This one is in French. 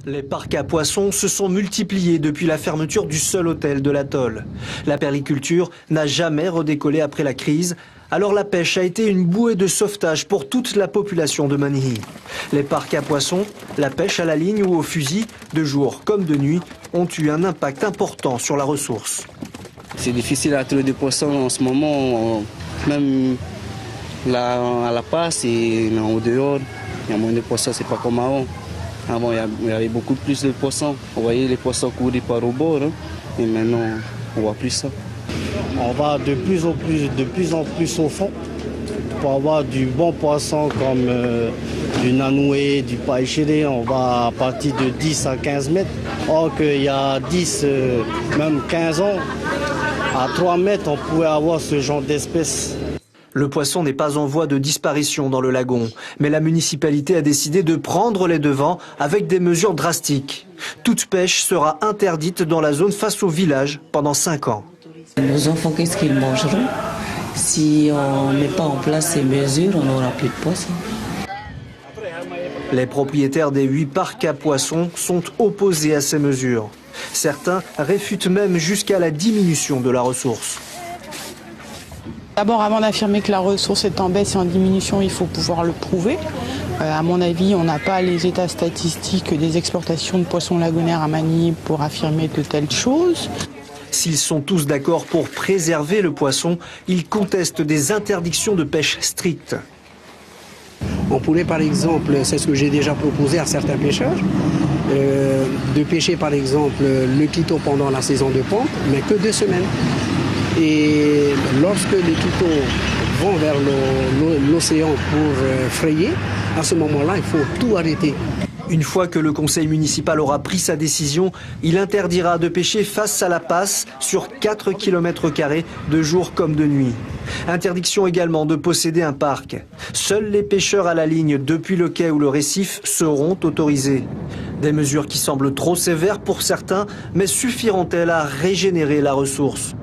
Les parcs à poissons se sont multipliés depuis la fermeture du seul hôtel de l'atoll. La perliculture n'a jamais redécollé après la crise, alors la pêche a été une bouée de sauvetage pour toute la population de Manhi. Les parcs à poissons, la pêche à la ligne ou au fusil, de jour comme de nuit, ont eu un impact important sur la ressource. C'est difficile à trouver des poissons en ce moment, même là à la passe et en dehors, il y a moins de poissons, c'est pas comme avant. Avant, il y avait beaucoup plus de poissons. On voyait les poissons courir par au bord, hein, et maintenant, on voit plus ça. On va de plus en plus au fond pour avoir du bon poisson comme du nanoué, du païchéré. On va à partir de 10 à 15 mètres. Or qu'il y a 10, même 15 ans, à 3 mètres, on pouvait avoir ce genre d'espèces. Le poisson n'est pas en voie de disparition dans le lagon, mais la municipalité a décidé de prendre les devants avec des mesures drastiques. Toute pêche sera interdite dans la zone face au village pendant 5 ans. Nos enfants, qu'est-ce qu'ils mangeront? Si on ne met pas en place ces mesures, on n'aura plus de poissons. Les propriétaires des 8 parcs à poissons sont opposés à ces mesures. Certains réfutent même jusqu'à la diminution de la ressource. D'abord, avant d'affirmer que la ressource est en baisse et en diminution, il faut pouvoir le prouver. À mon avis, on n'a pas les états statistiques des exportations de poissons lagonaires à Manhi pour affirmer de telles choses. S'ils sont tous d'accord pour préserver le poisson, ils contestent des interdictions de pêche strictes. On pourrait par exemple, c'est ce que j'ai déjà proposé à certains pêcheurs, de pêcher par exemple le quito pendant la saison de pente, mais que 2 semaines. Et lorsque les quitos vont vers l'océan pour frayer, à ce moment-là, il faut tout arrêter. Une fois que le conseil municipal aura pris sa décision, il interdira de pêcher face à la passe sur 4 km² de jour comme de nuit. Interdiction également de posséder un parc. Seuls les pêcheurs à la ligne depuis le quai ou le récif seront autorisés. Des mesures qui semblent trop sévères pour certains, mais suffiront-elles à régénérer la ressource ?